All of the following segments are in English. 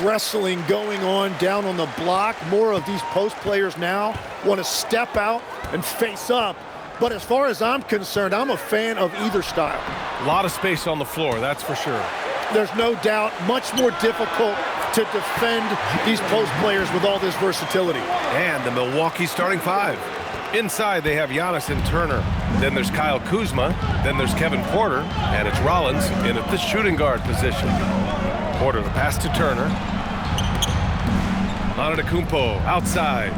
wrestling going on down on the block. More of these post players now want to step out and face up. But as far as I'm concerned, I'm a fan of either style. A lot of space on the floor, that's for sure. There's no doubt much more difficult to defend these post players with all this versatility. And the Milwaukee starting five. Inside, they have Giannis and Turner. Then there's Kyle Kuzma. Then there's Kevin Porter. And it's Rollins in at the shooting guard position. Porter, the pass to Turner. Antetokounmpo outside.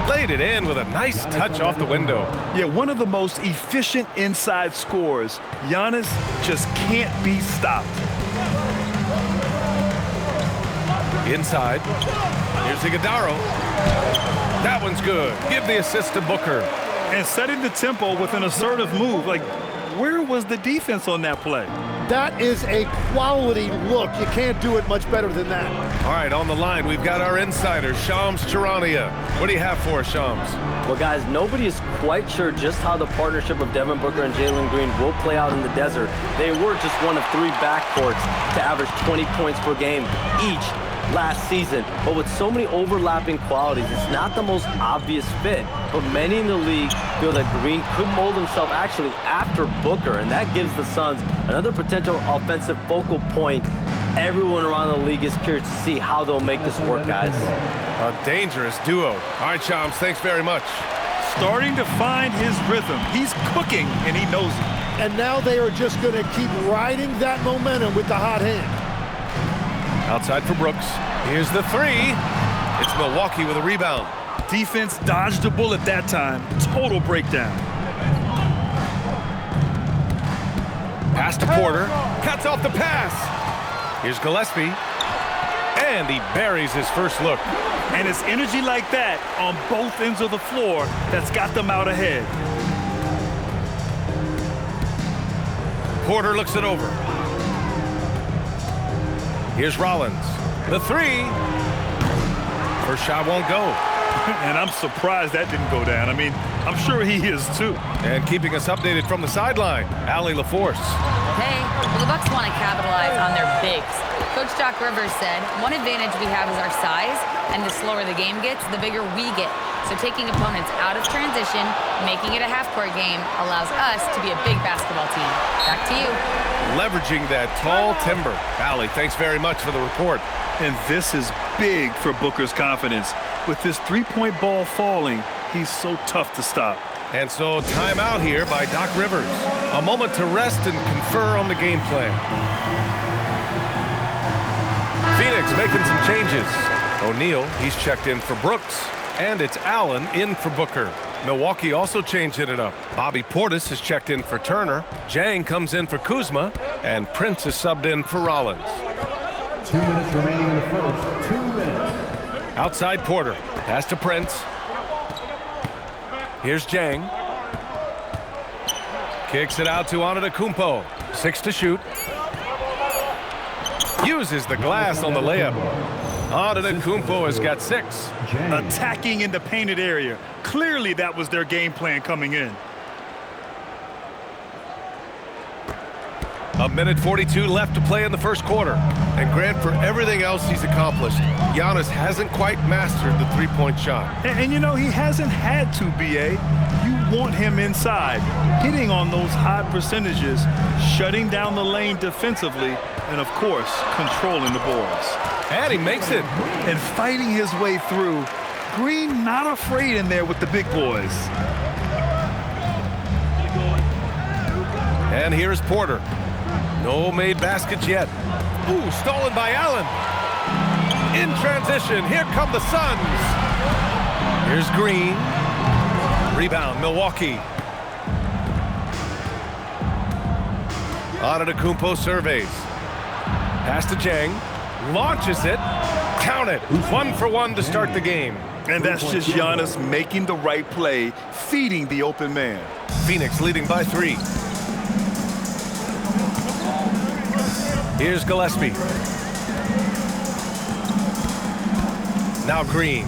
Laid it in with a nice touch off the window. Yeah, one of the most efficient inside scorers. Giannis just can't be stopped. Inside. Here's Iguodala. That one's good. Give the assist to Booker. And setting the tempo with an assertive move. Like, where was the defense on that play? That is a quality look. You can't do it much better than that. All right, on the line, we've got our insider, Shams Charania. What do you have for us, Shams? Well, guys, nobody is quite sure just how the partnership of Devin Booker and Jalen Green will play out in the desert. They were just one of three backcourts to average 20 points per game each last season. But with so many overlapping qualities, it's not the most obvious fit. But many in the league feel that Green could mold himself actually after Booker, and that gives the Suns another potential offensive focal point. Everyone around the league is curious to see how they'll make this work, guys. A dangerous duo. All right, Shams, thanks very much. Starting to find his rhythm. He's cooking, and he knows it. And now they are just going to keep riding that momentum with the hot hand. Outside for Brooks. Here's the three. It's Milwaukee with a rebound. Defense dodged a bullet that time. Total breakdown. Pass to Porter. Cuts off the pass. Here's Gillespie. And he buries his first look. And it's energy like that on both ends of the floor that's got them out ahead. Porter looks it over. Here's Rollins. The three. First shot won't go. And I'm surprised that didn't go down. I mean, I'm sure he is too. And keeping us updated from the sideline, Allie LaForce. Hey, well, the Bucks want to capitalize on their bigs. Coach Doc Rivers said, one advantage we have is our size, and the slower the game gets, the bigger we get. So taking opponents out of transition, making it a half-court game, allows us to be a big basketball team. Back to you. Leveraging that tall timber. Allie, thanks very much for the report. And this is big for Booker's confidence. With this three-point ball falling, he's so tough to stop. And so timeout here by Doc Rivers. A moment to rest and confer on the game plan. Phoenix making some changes. O'Neal, he's checked in for Brooks. And it's Allen in for Booker. Milwaukee also changing it up. Bobby Portis has checked in for Turner. Jang comes in for Kuzma. And Prince is subbed in for Rollins. 2 minutes remaining in the first. 2 minutes. Outside Porter. Pass to Prince. Here's Jang. Kicks it out to Antetokounmpo. 6 to shoot. Uses the glass on the layup. Antetokounmpo has got 6. Attacking in the painted area. Clearly that was their game plan coming in. A minute 42 left to play in the first quarter. And Grant, for everything else he's accomplished, Giannis hasn't quite mastered the three-point shot. And you know, he hasn't had to, B.A. You want him inside, hitting on those high percentages, shutting down the lane defensively, and, of course, controlling the boards. And he makes it. And fighting his way through. Green not afraid in there with the big boys. And here's Porter. No made baskets yet. Ooh, stolen by Allen. In transition, here come the Suns. Here's Green. Rebound, Milwaukee. Antetokounmpo surveys. Pass to Jang. Launches it. Count it. 1 for 1 to start the game. And that's just Giannis making the right play, feeding the open man. Phoenix leading by 3. Here's Gillespie. Now Green.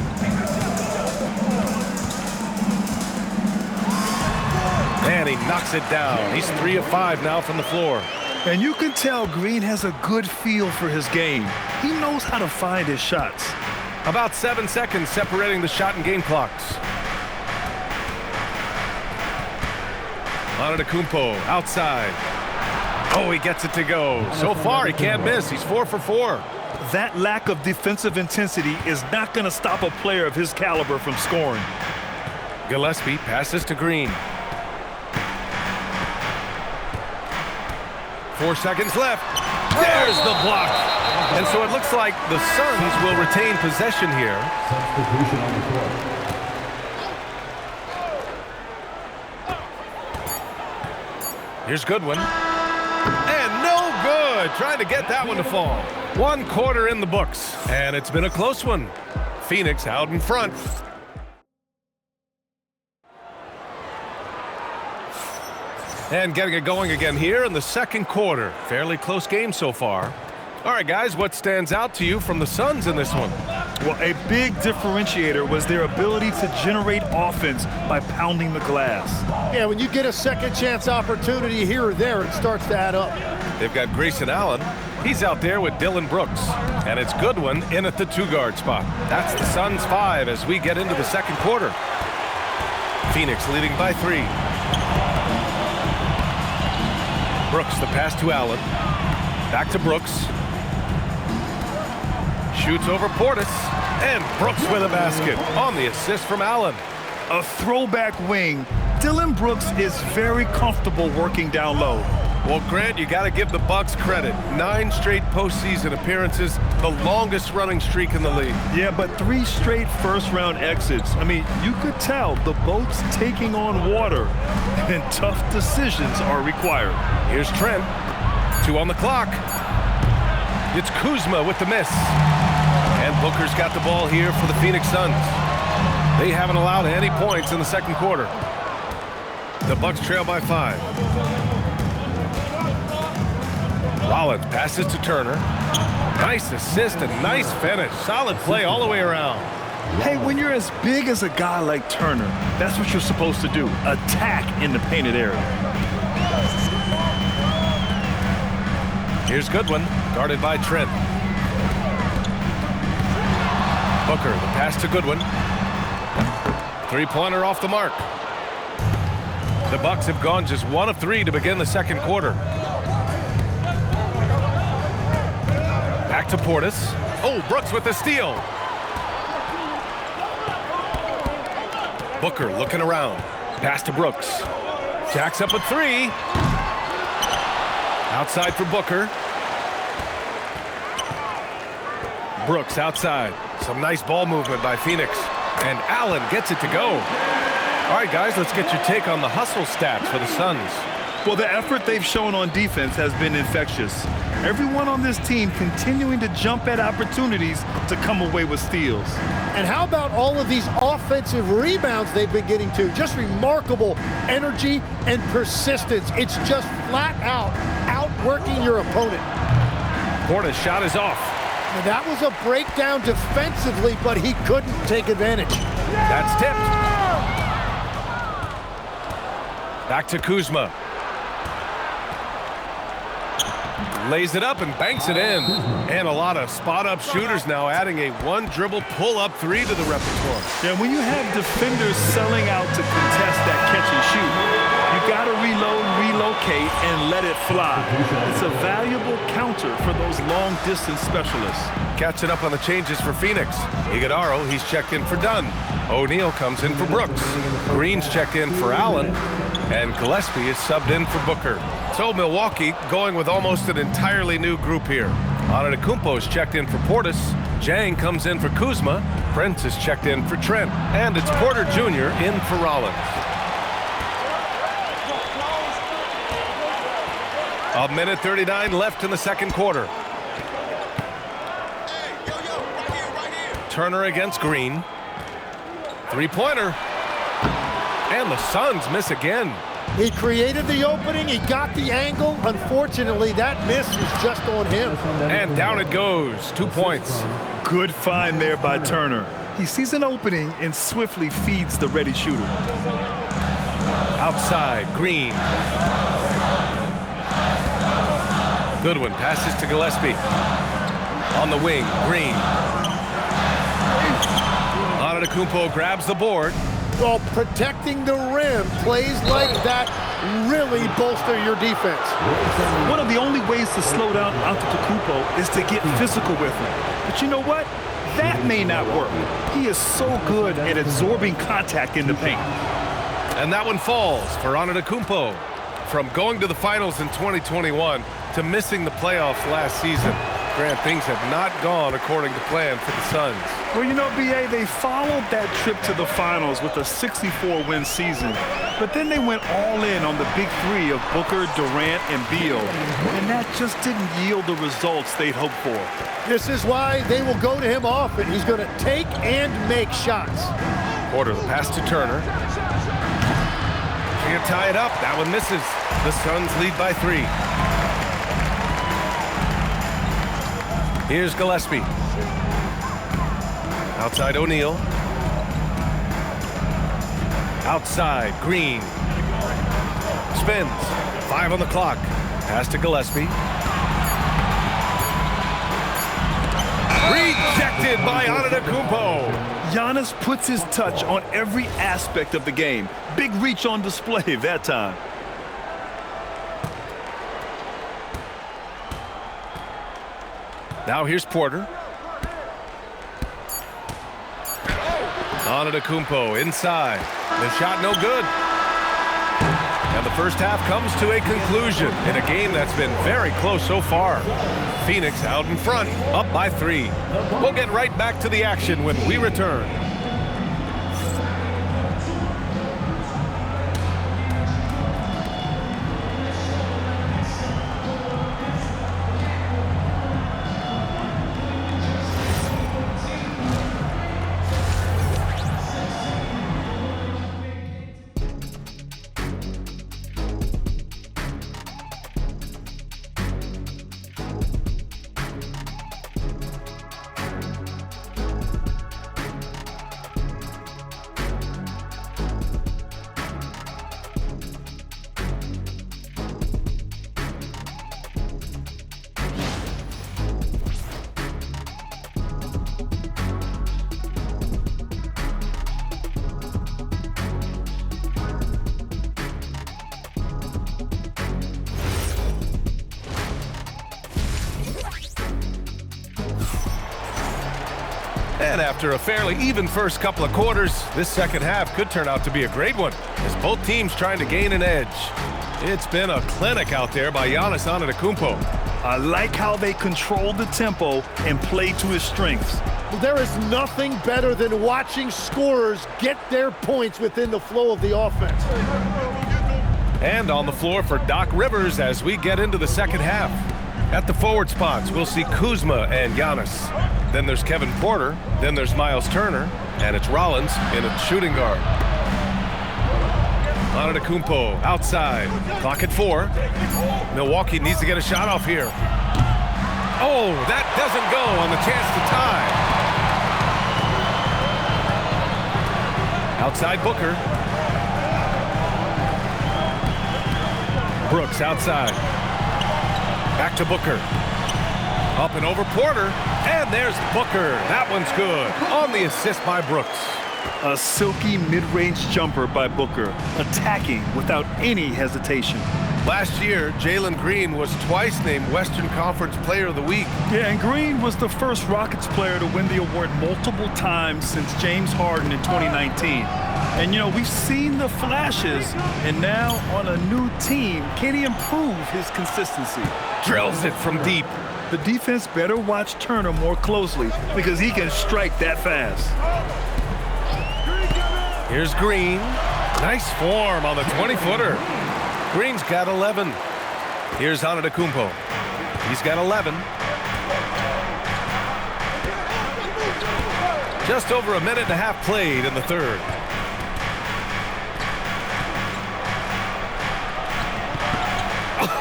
And he knocks it down. He's 3 of 5 now from the floor. And you can tell Green has a good feel for his game. He knows how to find his shots. About 7 seconds separating the shot and game clocks. Antetokounmpo outside. Oh, he gets it to go. So far, he can't miss. He's 4 for 4. That lack of defensive intensity is not going to stop a player of his caliber from scoring. Gillespie passes to Green. 4 seconds left. There's the block. And so it looks like the Suns will retain possession here. Substitution on the court. Here's Goodwin. And no good. Trying to get that one to fall. 1 quarter in the books. And it's been a close one. Phoenix out in front. And getting it going again here in the second quarter. Fairly close game so far. All right, guys, what stands out to you from the Suns in this one? Well, a big differentiator was their ability to generate offense by pounding the glass. Yeah, when you get a second chance opportunity here or there, it starts to add up. They've got Grayson Allen. He's out there with Dylan Brooks. And it's Goodwin in at the 2-guard spot. That's the Suns 5 as we get into the second quarter. Phoenix leading by 3. Brooks, the pass to Allen. Back to Brooks. Shoots over Portis. And Brooks with a basket on the assist from Allen. A throwback wing. Dylan Brooks is very comfortable working down low. Well, Grant, you got to give the Bucks credit. 9 straight postseason appearances, the longest running streak in the league. Yeah, but 3 straight first-round exits. I mean, you could tell the boat's taking on water, and tough decisions are required. Here's Trent. 2 on the clock. It's Kuzma with the miss. And Booker's got the ball here for the Phoenix Suns. They haven't allowed any points in the second quarter. The Bucks trail by 5. Rollins passes to Turner. Nice assist and nice finish. Solid play all the way around. Hey, when you're as big as a guy like Turner, that's what you're supposed to do. Attack in the painted area. Here's Goodwin, guarded by Trent. Booker, the pass to Goodwin. 3-pointer off the mark. The Bucks have gone just 1 of 3 to begin the second quarter. Back to Portis. Oh, Brooks with the steal. Booker looking around. Pass to Brooks. Jacks up a 3. Outside for Booker. Brooks outside. Some nice ball movement by Phoenix. And Allen gets it to go. All right, guys, let's get your take on the hustle stats for the Suns. Well, the effort they've shown on defense has been infectious. Everyone on this team continuing to jump at opportunities to come away with steals. And how about all of these offensive rebounds they've been getting to? Just remarkable energy and persistence. It's just flat out outworking your opponent. Portis' shot is off. And that was a breakdown defensively, but he couldn't take advantage. That's tipped. Back to Kuzma. Lays it up and banks it in. And a lot of spot-up shooters now adding a 1-dribble pull-up 3 to the repertoire. Yeah, when you have defenders selling out to contest that catch and shoot, you got to reload, relocate, and let it fly. It's a valuable counter for those long-distance specialists. Catching up on the changes for Phoenix. Iguodaro, he's checked in for Dunn. O'Neal comes in for Brooks. Green's checked in for Allen. And Gillespie is subbed in for Booker. So Milwaukee going with almost an entirely new group here. Antetokounmpo is checked in for Portis. Jang comes in for Kuzma. Prince is checked in for Trent. And it's Porter Jr. in for Rollins. A minute 39 left in the second quarter. Turner against Green. 3-pointer. And the Suns miss again. He created the opening. He got the angle. Unfortunately, that miss was just on him. And down it goes. 2 points. Good find there by Turner. He sees an opening and swiftly feeds the ready shooter. Outside, Green. Good one. Passes to Gillespie. On the wing, Green. Antetokounmpo grabs the board. Well, protecting the rim, plays like that really bolster your defense. One of the only ways to slow down Antetokounmpo is to get physical with him. But you know what? That may not work. He is so good at absorbing contact in the paint. And that one falls for Antetokounmpo. From going to the finals in 2021 to missing the playoffs last season, Grant, things have not gone according to plan for the Suns. Well, you know, B.A., they followed that trip to the finals with a 64-win season, but then they went all in on the big three of Booker, Durant, and Beal, and that just didn't yield the results they'd hoped for. This is why they will go to him often. He's going to take and make shots. Porter, the pass to Turner. Can't tie it up. That one misses. The Suns lead by 3. Here's Gillespie. Outside O'Neal. Outside Green. Spins. 5 on the clock. Pass to Gillespie. Rejected by Antetokounmpo. Giannis puts his touch on every aspect of the game. Big reach on display that time. Now here's Porter. Antetokounmpo inside. The shot no good. And the first half comes to a conclusion in a game that's been very close so far. Phoenix out in front, up by 3. We'll get right back to the action when we return. And after a fairly even first couple of quarters, this second half could turn out to be a great one, as both teams trying to gain an edge. It's been a clinic out there by Giannis Antetokounmpo. I like how they control the tempo and play to his strengths. There is nothing better than watching scorers get their points within the flow of the offense. And on the floor for Doc Rivers as we get into the second half. At the forward spots, we'll see Kuzma and Giannis. Then there's Kevin Porter. Then there's Miles Turner. And it's Rollins in a shooting guard. Antetokounmpo outside. Clock at 4. Milwaukee needs to get a shot off here. Oh, that doesn't go on the chance to tie. Outside Booker. Brooks outside. Back to Booker. Up and over Porter. And there's Booker. That one's good. On the assist by Brooks. A silky mid-range jumper by Booker, attacking without any hesitation. Last year, Jalen Green was twice named Western Conference Player of the Week. Yeah, and Green was the first Rockets player to win the award multiple times since James Harden in 2019. And, you know, we've seen the flashes, and now on a new team, can he improve his consistency? Drills it from deep. The defense better watch Turner more closely because he can strike that fast. Here's Green. Nice form on the 20-footer. Green's got 11. Here's Antetokounmpo. He's got 11. Just over a minute and a half played in the third.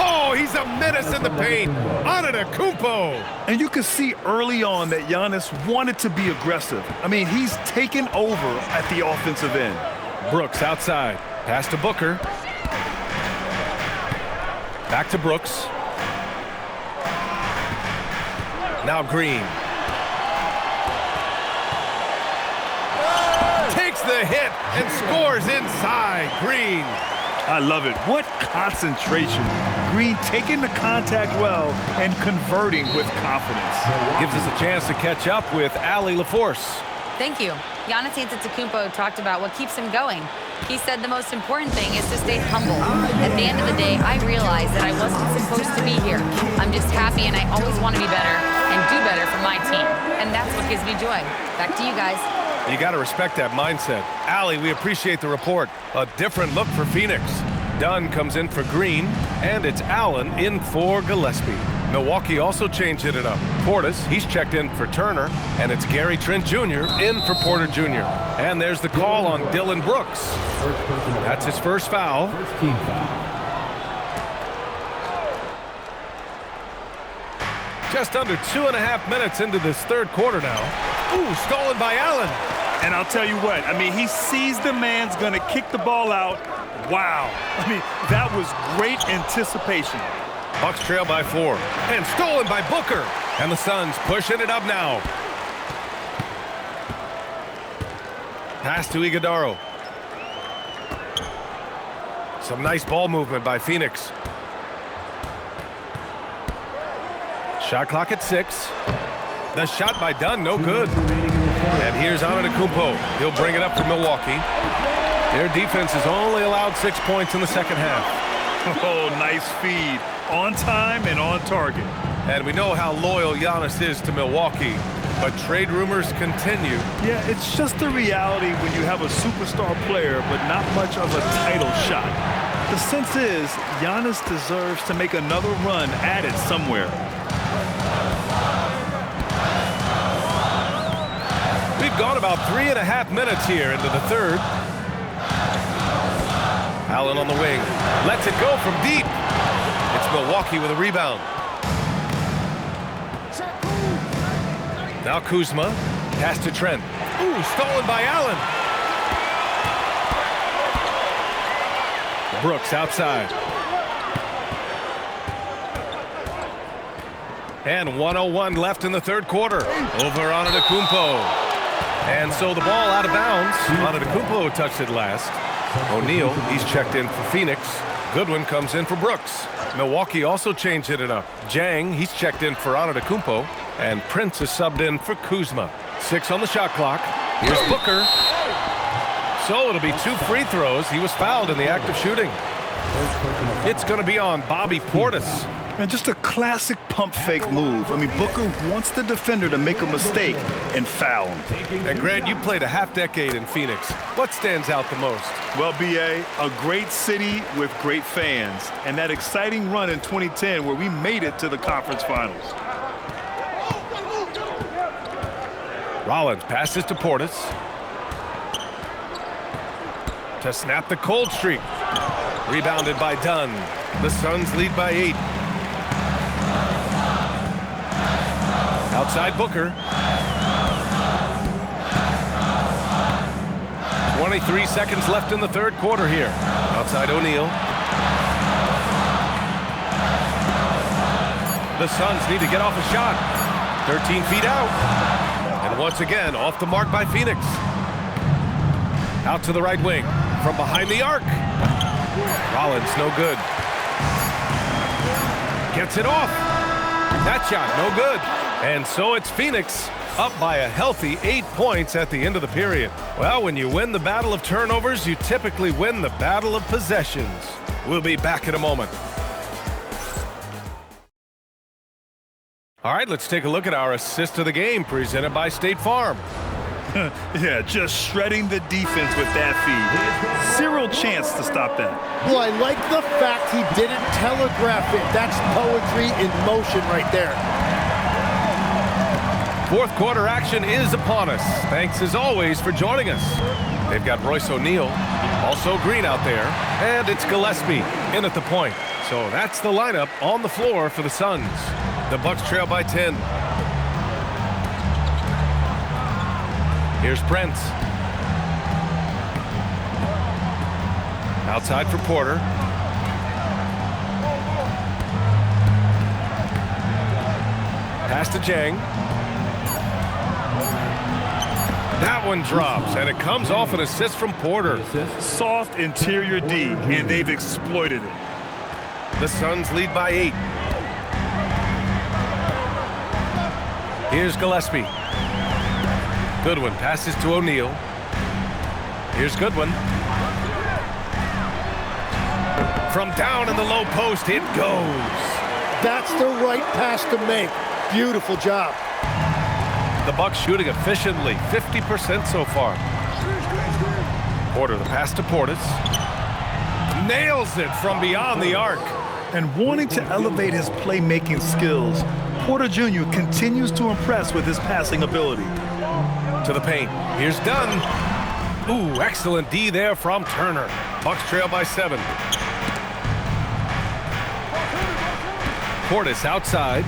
Oh, he's a menace in the paint. Antetokounmpo. And you can see early on that Giannis wanted to be aggressive. I mean, he's taken over at the offensive end. Brooks outside. Pass to Booker. Back to Brooks. Now Green. Takes the hit and scores inside. Green. I love it. What concentration. Green taking the contact well and converting with confidence. Gives us a chance to catch up with Allie LaForce. Thank you. Giannis Antetokounmpo talked about what keeps him going. He said the most important thing is to stay humble. At the end of the day, I realized that I wasn't supposed to be here. I'm just happy, and I always want to be better and do better for my team. And that's what gives me joy. Back to you guys. You got to respect that mindset. Allie, we appreciate the report. A different look for Phoenix. Dunn comes in for Green, and it's Allen in for Gillespie. Milwaukee also changed it up. Portis, he's checked in for Turner, and it's Gary Trent Jr. in for Porter Jr. And there's the call on Dillon Brooks. That's his first foul. First team foul. Just under 2.5 minutes into this third quarter now. Ooh, stolen by Allen. And I'll tell you what, I mean, he sees the man's going to kick the ball out. Wow. I mean, that was great anticipation. Bucks trail by 4. And stolen by Booker. And the Suns pushing it up now. Pass to Iguodaro. Some nice ball movement by Phoenix. Shot clock at 6. The shot by Dunn, no good. And here's Antetokounmpo. He'll bring it up for Milwaukee. Their defense has only allowed 6 points in the second half. Oh, nice feed. On time and on target. And we know how loyal Giannis is to Milwaukee, but trade rumors continue. Yeah, it's just the reality when you have a superstar player, but not much of a title shot. The sense is Giannis deserves to make another run at it somewhere. We've gone about 3.5 minutes here into the third. Allen on the wing. Lets it go from deep. It's Milwaukee with a rebound. Now Kuzma. Pass to Trent. Ooh, stolen by Allen. Brooks outside. And 1:01 left in the third quarter. Over Antetokounmpo. And so the ball out of bounds. Antetokounmpo touched it last. O'Neal, he's checked in for Phoenix. Goodwin comes in for Brooks. Milwaukee also changed it up. Jang, he's checked in for Antetokounmpo. And Prince is subbed in for Kuzma. 6 on the shot clock. Here's Booker. So it'll be 2 free throws. He was fouled in the act of shooting. It's going to be on Bobby Portis. And just a classic pump fake move. I mean, Booker wants the defender to make a mistake and foul him. And Grant, you played a half-decade in Phoenix. What stands out the most? Well, B.A., a great city with great fans. And that exciting run in 2010 where we made it to the conference finals. Rollins passes to Portis. To snap the cold streak. Rebounded by Dunn. The Suns lead by 8. Outside Booker. 23 seconds left in the third quarter here. Outside O'Neal. The Suns need to get off a shot. 13 feet out. And once again, off the mark by Phoenix. Out to the right wing. From behind the arc. Rollins, no good. Gets it off. That shot, no good. And so it's Phoenix up by a healthy 8 points at the end of the period. Well, when you win the battle of turnovers, you typically win the battle of possessions. We'll be back in a moment. All right, let's take a look at our assist of the game presented by State Farm. Yeah, just shredding the defense with that feed. Zero chance to stop that. Well, I like the fact he didn't telegraph it. That's poetry in motion right there. Fourth quarter action is upon us. Thanks as always for joining us. They've got Royce O'Neal, also Green out there, and it's Gillespie in at the point. So that's the lineup on the floor for the Suns. The Bucks trail by 10. Here's Prince. Outside for Porter. Pass to Jang. That one drops, and it comes off an assist from Porter. Soft interior D, and they've exploited it. The Suns lead by 8. Here's Gillespie. Goodwin passes to O'Neal. Here's Goodwin. From down in the low post, it goes. That's the right pass to make. Beautiful job. The Bucks shooting efficiently, 50% so far. Porter, the pass to Portis. Nails it from beyond the arc. And wanting to elevate his playmaking skills, Porter Jr. continues to impress with his passing ability. To the paint. Here's Dunn. Ooh, excellent D there from Turner. Bucks trail by 7. Portis outside.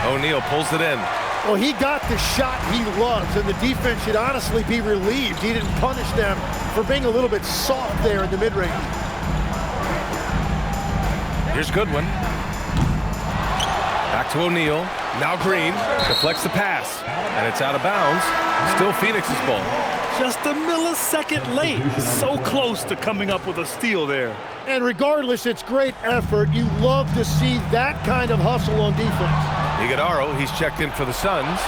O'Neal pulls it in. Well, he got the shot he loves, and the defense should honestly be relieved he didn't punish them for being a little bit soft there in the mid-range. Here's Goodwin. Back to O'Neal. Now Green deflects the pass, and it's out of bounds. Still Phoenix's ball. Just a millisecond late. So close to coming up with a steal there. And regardless, it's great effort. You love to see that kind of hustle on defense. Iguodaro, he's checked in for the Suns.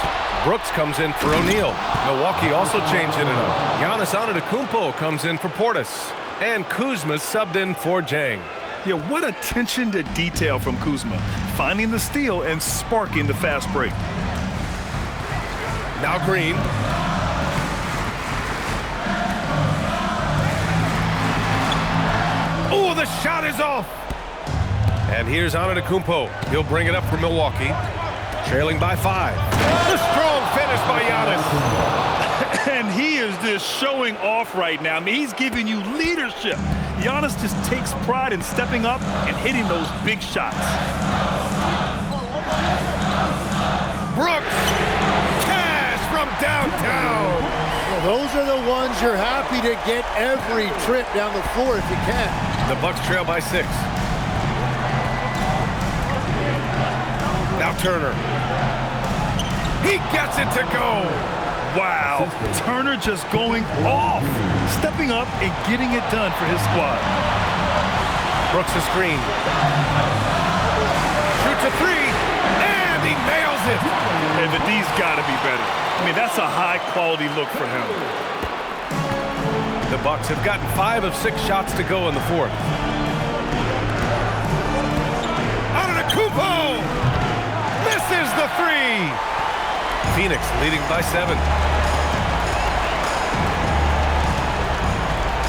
Brooks comes in for O'Neal. Milwaukee also changing it up. Giannis Antetokounmpo comes in for Portis. And Kuzma subbed in for Jang. Yeah, what attention to detail from Kuzma. Finding the steal and sparking the fast break. Now Green. Oh, the shot is off. And here's Antetokounmpo. He'll bring it up for Milwaukee. Trailing by 5. The strong finish by Giannis. And he is just showing off right now. I mean, he's giving you leadership. Giannis just takes pride in stepping up and hitting those big shots. Brooks. Cash from downtown. Well, those are the ones you're happy to get every trip down the floor if you can. The Bucks trail by 6. Now Turner. He gets it to go. Wow, Turner just going off, stepping up and getting it done for his squad. Brooks a screen. Shoots a 3, and he nails it. And the D's got to be better. I mean, that's a high-quality look for him. The Bucks have gotten 5 of 6 shots to go in the 4th. Antetokounmpo misses the 3. Phoenix leading by 7.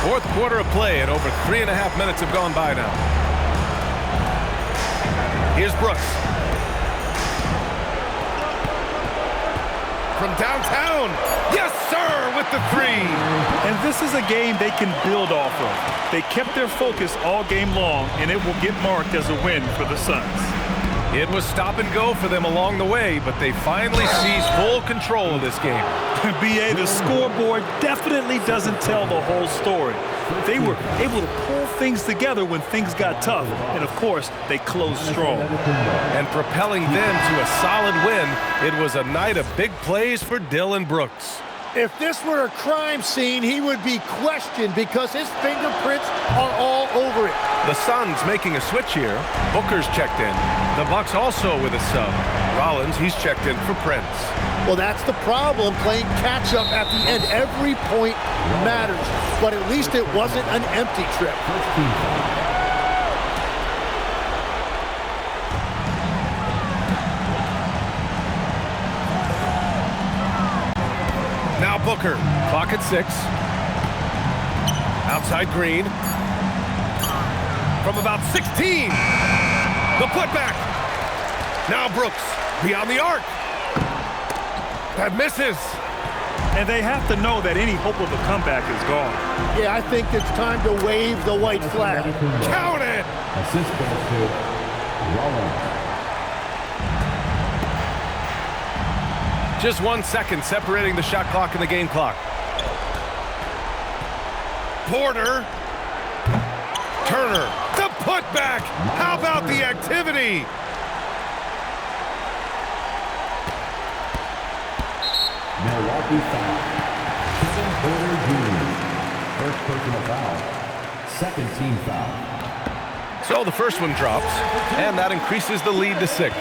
4th quarter of play, and over 3.5 minutes have gone by now. Here's Brooks. From downtown. Yes, sir, with the 3. And this is a game they can build off of. They kept their focus all game long, and it will get marked as a win for the Suns. It was stop and go for them along the way, but they finally seized full control of this game. B.A., the scoreboard definitely doesn't tell the whole story. They were able to pull things together when things got tough, and of course, they closed strong. And propelling them to a solid win, it was a night of big plays for Dillon Brooks. If this were a crime scene, he would be questioned because his fingerprints are all over it. The Suns making a switch here. Booker's checked in. The Bucks also with a sub. Rollins, he's checked in for Prince. Well, that's the problem, playing catch-up at the end. Every point matters, but at least it wasn't an empty trip. Now Booker, clock at 6. Outside Green. From about 16. The putback. Now Brooks, beyond the arc. That misses. And they have to know that any hope of a comeback is gone. Yeah, I think it's time to wave the white flag. Count it. Assist goes to Rollins. Just 1 second separating the shot clock and the game clock. Porter. Turner, the putback. How about the activity? Milwaukee foul. Kevin Porter Jr. First personal foul. Second team foul. So the first one drops, and that increases the lead to 6.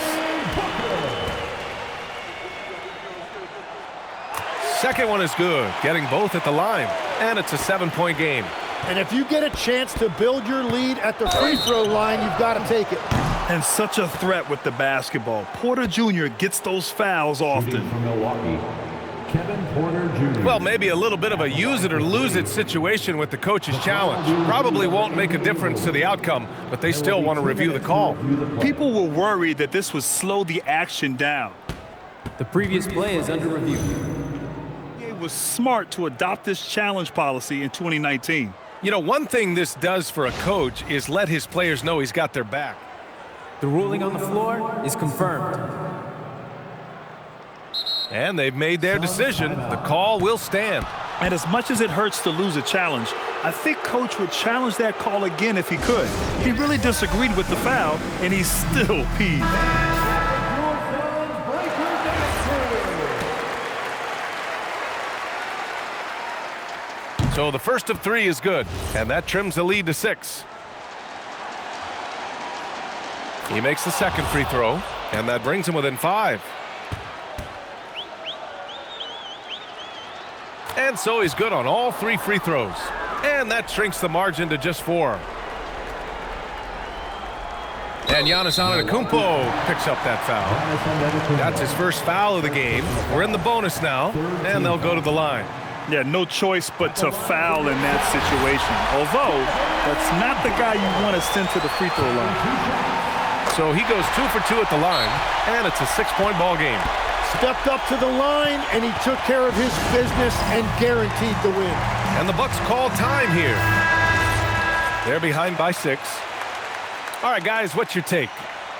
Second one is good, getting both at the line, and it's a 7-point game. And if you get a chance to build your lead at the free throw line, you've got to take it. And such a threat with the basketball. Porter Jr. gets those fouls often. Shooting from Milwaukee, Kevin Porter Jr. Well, maybe a little bit of a use it or lose it situation with the coach's challenge. Probably won't make a difference to the outcome, but they still want to review the call. People were worried that this would slow the action down. The previous play is under review. It was smart to adopt this challenge policy in 2019. You know, one thing this does for a coach is let his players know he's got their back. The ruling on the floor is confirmed. And they've made their decision. The call will stand. And as much as it hurts to lose a challenge, I think Coach would challenge that call again if he could. He really disagreed with the foul, and he's still peeved. So the first of 3 is good, and that trims the lead to 6. He makes the second free throw, and that brings him within 5. And so he's good on all 3 free throws. And that shrinks the margin to just 4. And Giannis Antetokounmpo picks up that foul. That's his first foul of the game. We're in the bonus now, and they'll go to the line. Yeah, no choice but to foul in that situation. Although, that's not the guy you want to send to the free throw line. So he goes 2 for 2 at the line, and it's a 6-point ball game. Stepped up to the line, and he took care of his business and guaranteed the win. And the Bucks call time here. They're behind by 6. All right, guys, what's your take?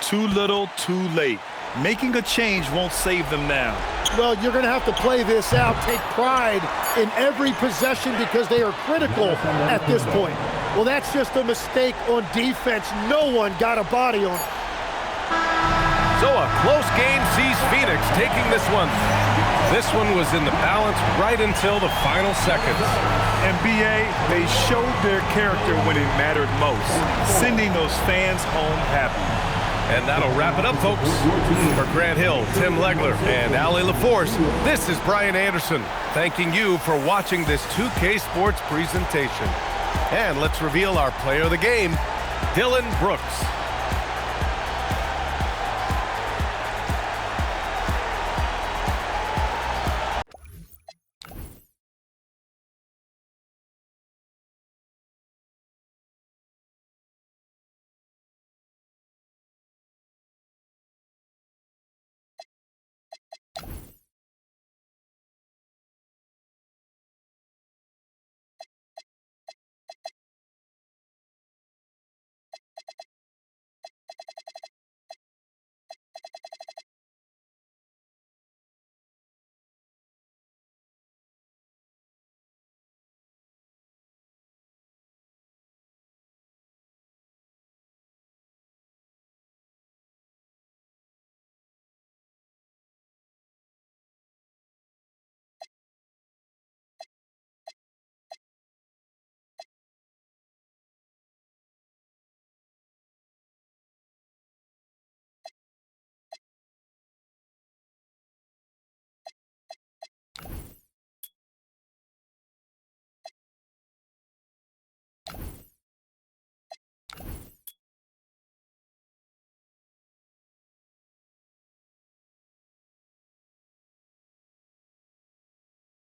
Too little, too late. Making a change won't save them now. Well, you're going to have to play this out. Take pride in every possession because they are critical at this point. Well, that's just a mistake on defense. No one got a body on it. So a close game sees Phoenix taking this one. This one was in the balance right until the final seconds. And BA, they showed their character when it mattered most, sending those fans home happy. And that'll wrap it up, folks. For Grant Hill, Tim Legler, and Ali LaForce, this is Brian Anderson, thanking you for watching this 2K Sports presentation. And let's reveal our player of the game, Dylan Brooks.